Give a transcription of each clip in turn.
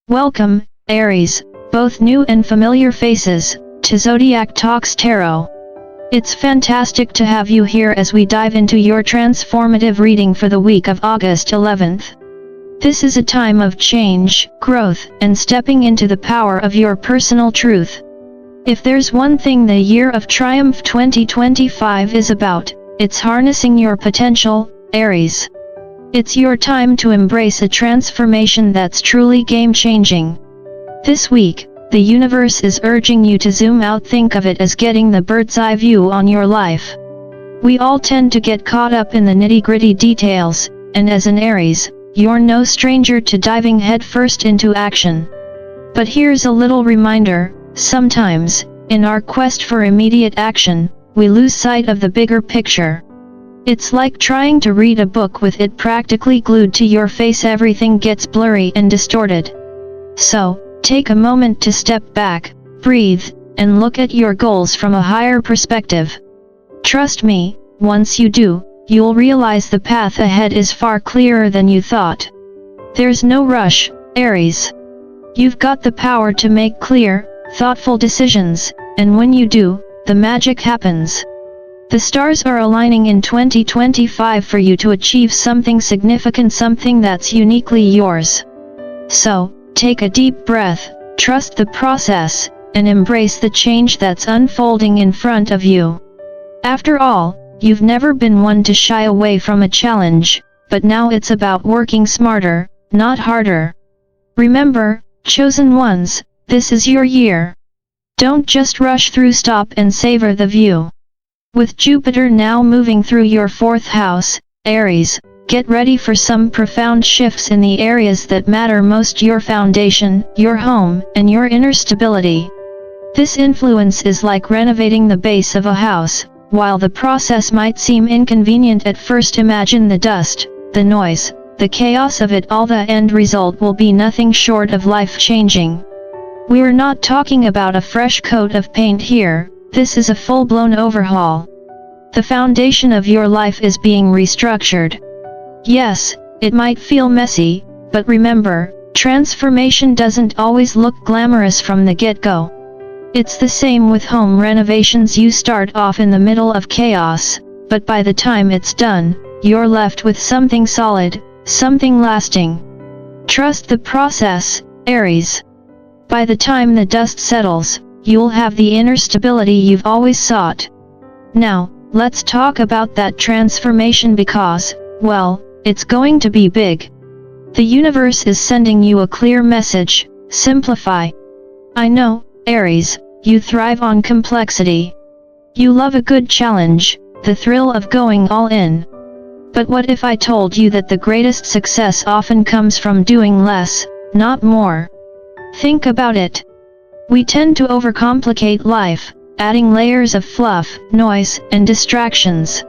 Welcome, Aries, both new and familiar faces, to Zodiac Talks Tarot. It's fantastic to have you here as we dive into your transformative reading for the week of August 11th. This is a time of change, growth, and stepping into the power of your personal truth. If there's one thing the Year of Triumph 2025 is about, it's harnessing your potential, Aries. It's your time to embrace a transformation that's truly game-changing. This week, the universe is urging you to zoom out. Think of it as getting the bird's-eye view on your life. We all tend to get caught up in the nitty-gritty details, and as an Aries, you're no stranger to diving headfirst into action. But here's a little reminder, sometimes, in our quest for immediate action, we lose sight of the bigger picture. It's like trying to read a book with it practically glued to your face. Everything gets blurry and distorted. So, take a moment to step back, breathe, and look at your goals from a higher perspective. Trust me, once you do, you'll realize the path ahead is far clearer than you thought. There's no rush, Aries. You've got the power to make clear, thoughtful decisions, and when you do, the magic happens. The stars are aligning in 2025 for you to achieve something significant, something that's uniquely yours. So, take a deep breath, trust the process, and embrace the change that's unfolding in front of you. After all, you've never been one to shy away from a challenge, but now it's about working smarter, not harder. Remember, chosen ones, this is your year. Don't just rush through, stop and savor the view. With Jupiter now moving through your 4th house, Aries, get ready for some profound shifts in the areas that matter most: your foundation, your home, and your inner stability. This influence is like renovating the base of a house. While the process might seem inconvenient at first, imagine the dust, the noise, the chaos of it all. The end result will be nothing short of life-changing. We're not talking about a fresh coat of paint here. This is a full-blown overhaul. The foundation of your life is being restructured. Yes, it might feel messy, but remember, transformation doesn't always look glamorous from the get-go. It's the same with home renovations. You start off in the middle of chaos, but by the time it's done, you're left with something solid, something lasting. Trust the process, Aries. By the time the dust settles, you'll have the inner stability you've always sought. Now, let's talk about that transformation because, well, it's going to be big. The universe is sending you a clear message: simplify. I know, Aries, you thrive on complexity. You love a good challenge, the thrill of going all in. But what if I told you that the greatest success often comes from doing less, not more? Think about it. We tend to overcomplicate life, adding layers of fluff, noise, and distractions.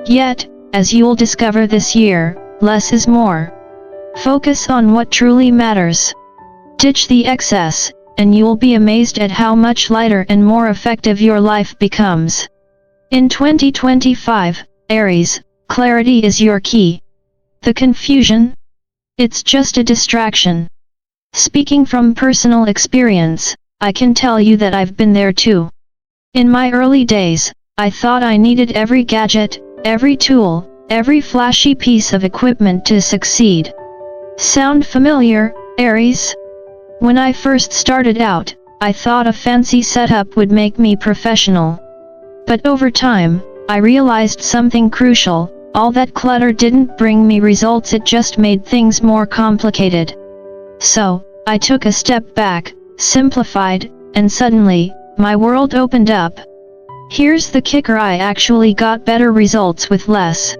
Yet, as you'll discover this year, less is more. Focus on what truly matters. Ditch the excess, and you'll be amazed at how much lighter and more effective your life becomes. In 2025, Aries, clarity is your key. The confusion? It's just a distraction. Speaking from personal experience, I can tell you that I've been there too. In my early days, I thought I needed every gadget, every tool, every flashy piece of equipment to succeed. Sound familiar, Aries? When I first started out, I thought a fancy setup would make me professional. But over time, I realized something crucial: all that clutter didn't bring me results, it just made things more complicated. So, I took a step back, simplified, and suddenly, my world opened up. Here's the kicker: I actually got better results with less.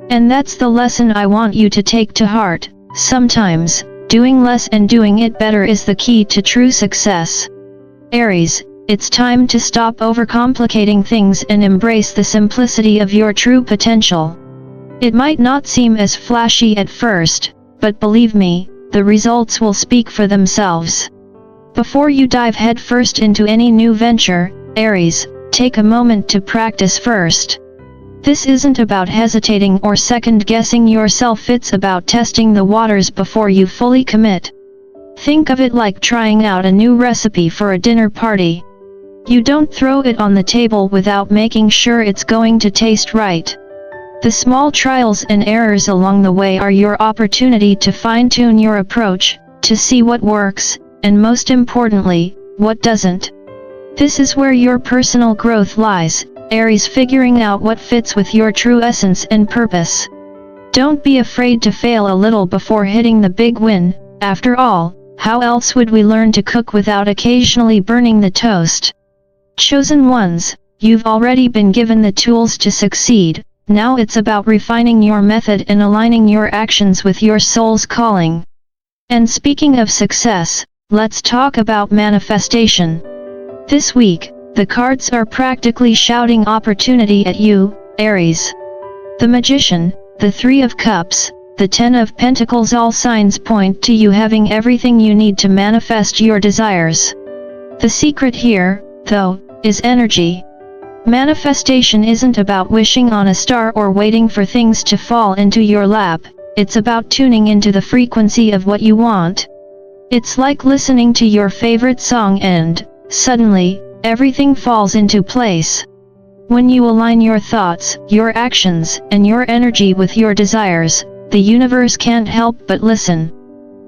And that's the lesson I want you to take to heart. Sometimes, doing less and doing it better is the key to true success. Aries, it's time to stop overcomplicating things and embrace the simplicity of your true potential. It might not seem as flashy at first, but believe me, the results will speak for themselves. Before you dive headfirst into any new venture, Aries, take a moment to practice first. This isn't about hesitating or second-guessing yourself, it's about testing the waters before you fully commit. Think of it like trying out a new recipe for a dinner party. You don't throw it on the table without making sure it's going to taste right. The small trials and errors along the way are your opportunity to fine-tune your approach, to see what works, and most importantly, what doesn't. This is where your personal growth lies, Aries, figuring out what fits with your true essence and purpose. Don't be afraid to fail a little before hitting the big win. After all, how else would we learn to cook without occasionally burning the toast? Chosen ones, you've already been given the tools to succeed. Now it's about refining your method and aligning your actions with your soul's calling. And speaking of success, let's talk about manifestation. This week, the cards are practically shouting opportunity at you, Aries. The Magician, the Three of Cups, the Ten of Pentacles, all signs point to you having everything you need to manifest your desires. The secret here, though, is energy. Manifestation isn't about wishing on a star or waiting for things to fall into your lap, it's about tuning into the frequency of what you want. It's like listening to your favorite song and, suddenly, everything falls into place. When you align your thoughts, your actions, and your energy with your desires, the universe can't help but listen.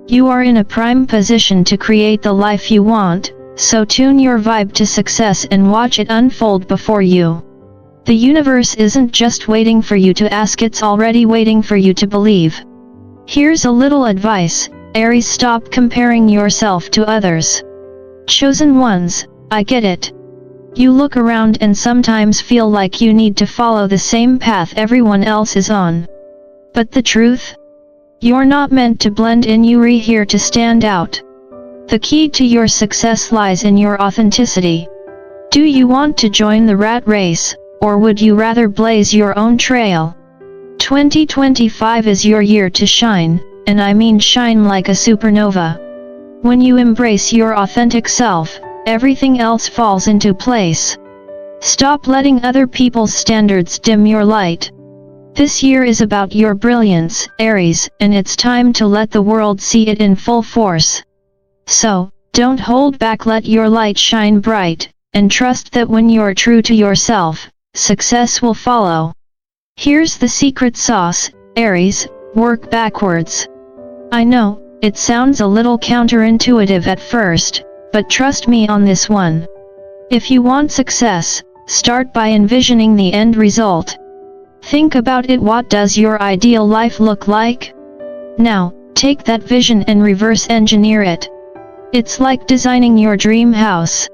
You are in a prime position to create the life you want, so tune your vibe to success and watch it unfold before you. The universe isn't just waiting for you to ask, it's already waiting for you to believe. Here's a little advice, Aries: stop comparing yourself to others. Chosen ones, I get it. You look around and sometimes feel like you need to follow the same path everyone else is on. But the truth? You're not meant to blend in, you're here to stand out. The key to your success lies in your authenticity. Do you want to join the rat race, or would you rather blaze your own trail? 2025 is your year to shine, and I mean shine like a supernova. When you embrace your authentic self, everything else falls into place. Stop letting other people's standards dim your light. This year is about your brilliance, Aries, and it's time to let the world see it in full force. So, don't hold back, let your light shine bright, and trust that when you're true to yourself, success will follow. Here's the secret sauce, Aries: work backwards. I know, it sounds a little counterintuitive at first, but trust me on this one. If you want success, start by envisioning the end result. Think about it. What does your ideal life look like? Now, take that vision and reverse engineer it. It's like designing your dream house.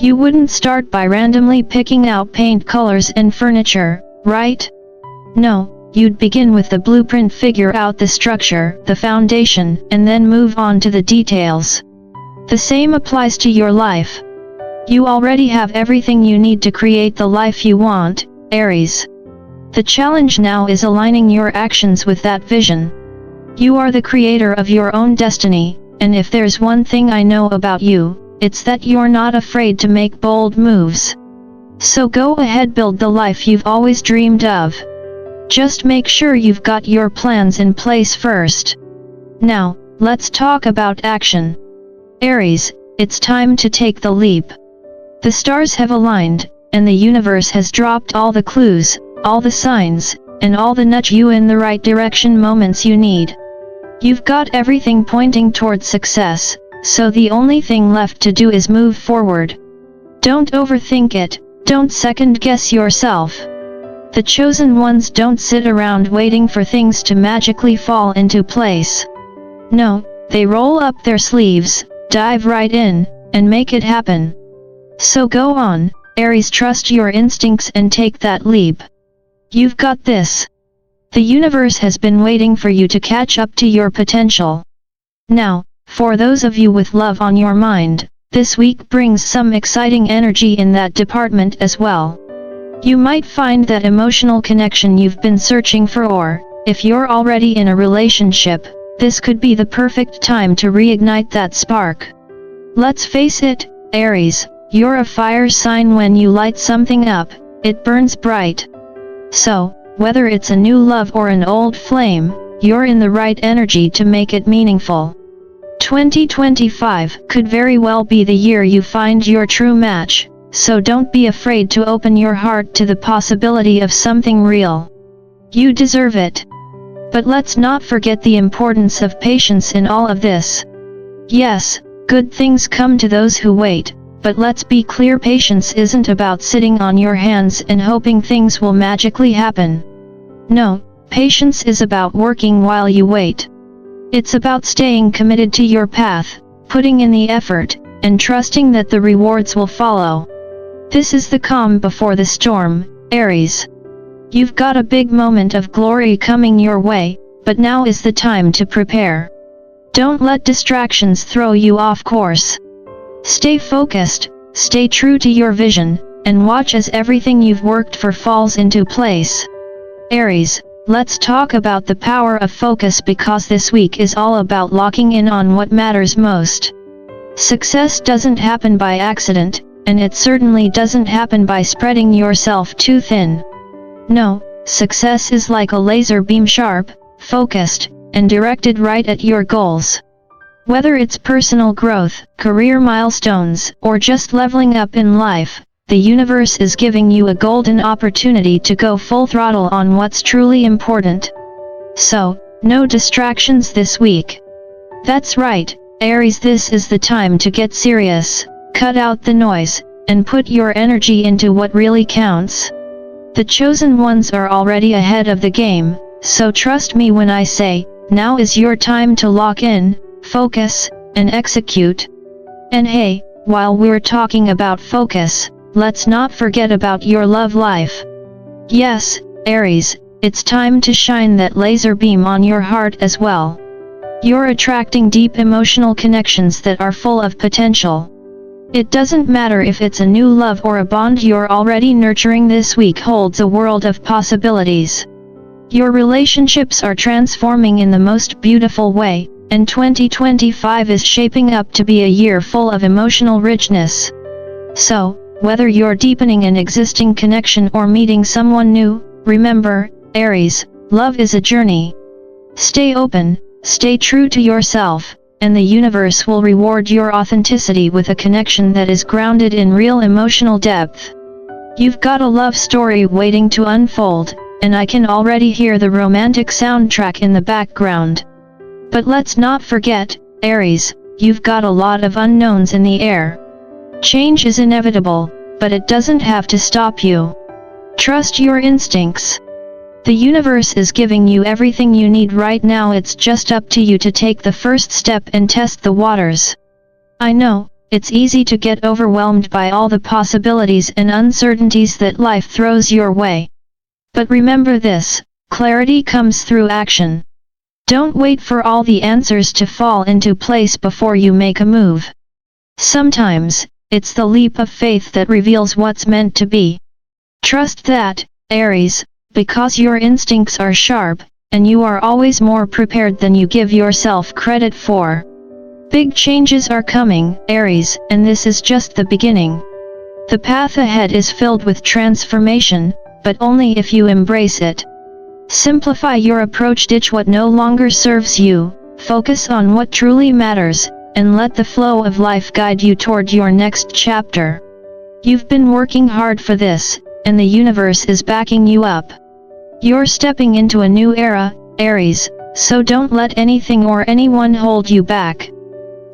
You wouldn't start by randomly picking out paint colors and furniture, right? No, you'd begin with the blueprint, figure out the structure, the foundation, and then move on to the details. The same applies to your life. You already have everything you need to create the life you want, Aries. The challenge now is aligning your actions with that vision. You are the creator of your own destiny, and if there's one thing I know about you, it's that you're not afraid to make bold moves. So go ahead, build the life you've always dreamed of. Just make sure you've got your plans in place first. Now, let's talk about action. Aries, it's time to take the leap. The stars have aligned, and the universe has dropped all the clues, all the signs, and all the nudge you in the right direction moments you need. You've got everything pointing towards success, so the only thing left to do is move forward. Don't overthink it, don't second-guess yourself. The chosen ones don't sit around waiting for things to magically fall into place. No, they roll up their sleeves, dive right in, and make it happen. So go on, Aries, trust your instincts and take that leap. You've got this. The universe has been waiting for you to catch up to your potential. Now, for those of you with love on your mind, this week brings some exciting energy in that department as well. You might find that emotional connection you've been searching for, or, if you're already in a relationship, this could be the perfect time to reignite that spark. Let's face it, Aries, you're a fire sign. When you light something up, it burns bright. So, whether it's a new love or an old flame, you're in the right energy to make it meaningful. 2025 could very well be the year you find your true match, so don't be afraid to open your heart to the possibility of something real. You deserve it. But let's not forget the importance of patience in all of this. Yes, good things come to those who wait, but let's be clear, patience isn't about sitting on your hands and hoping things will magically happen. No, patience is about working while you wait. It's about staying committed to your path, putting in the effort, and trusting that the rewards will follow. This is the calm before the storm, Aries. You've got a big moment of glory coming your way, but now is the time to prepare. Don't let distractions throw you off course. Stay focused, stay true to your vision, and watch as everything you've worked for falls into place. Aries, let's talk about the power of focus, because this week is all about locking in on what matters most. Success doesn't happen by accident, and it certainly doesn't happen by spreading yourself too thin. No, success is like a laser beam, sharp, focused, and directed right at your goals. Whether it's personal growth, career milestones, or just leveling up in life, the universe is giving you a golden opportunity to go full throttle on what's truly important. So, no distractions this week. That's right, Aries, this is the time to get serious, cut out the noise, and put your energy into what really counts. The chosen ones are already ahead of the game, so trust me when I say, now is your time to lock in, focus, and execute. And hey, while we're talking about focus, let's not forget about your love life. Yes, Aries, it's time to shine that laser beam on your heart as well. You're attracting deep emotional connections that are full of potential. It doesn't matter if it's a new love or a bond you're already nurturing, this week holds a world of possibilities. Your relationships are transforming in the most beautiful way, and 2025 is shaping up to be a year full of emotional richness. So, whether you're deepening an existing connection or meeting someone new, remember, Aries, love is a journey. Stay open, stay true to yourself, and the universe will reward your authenticity with a connection that is grounded in real emotional depth. You've got a love story waiting to unfold, and I can already hear the romantic soundtrack in the background. But let's not forget, Aries, you've got a lot of unknowns in the air. Change is inevitable, but it doesn't have to stop you. Trust your instincts. The universe is giving you everything you need right now, it's just up to you to take the first step and test the waters. I know, it's easy to get overwhelmed by all the possibilities and uncertainties that life throws your way. But remember this, clarity comes through action. Don't wait for all the answers to fall into place before you make a move. Sometimes, it's the leap of faith that reveals what's meant to be. Trust that, Aries, because your instincts are sharp, and you are always more prepared than you give yourself credit for. Big changes are coming, Aries, and this is just the beginning. The path ahead is filled with transformation, but only if you embrace it. Simplify your approach, ditch what no longer serves you, focus on what truly matters, and let the flow of life guide you toward your next chapter. You've been working hard for this, and the universe is backing you up. You're stepping into a new era, Aries, so don't let anything or anyone hold you back.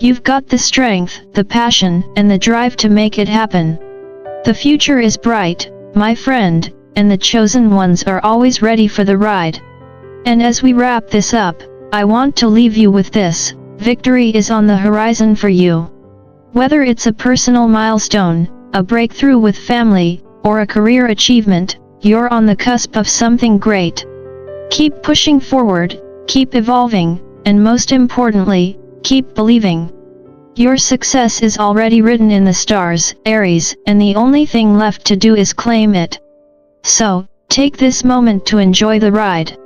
You've got the strength, the passion, and the drive to make it happen. The future is bright, my friend, and the chosen ones are always ready for the ride. And as we wrap this up, I want to leave you with this: victory is on the horizon for you. Whether it's a personal milestone, a breakthrough with family, or a career achievement, you're on the cusp of something great. Keep pushing forward, keep evolving, and most importantly, keep believing. Your success is already written in the stars, Aries, and the only thing left to do is claim it. So, take this moment to enjoy the ride.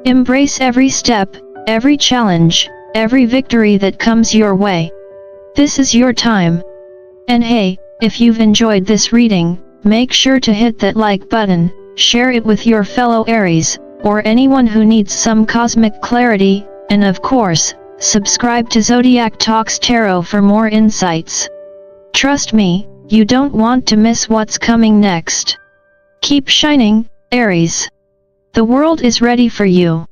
Embrace every step, every challenge, every victory that comes your way. This is your time. And hey, if you've enjoyed this reading, make sure to hit that like button, share it with your fellow Aries, or anyone who needs some cosmic clarity, and of course, Subscribe to Zodiac Talks Tarot for more insights. Trust me, you don't want to miss what's coming next. Keep shining, Aries. The world is ready for you.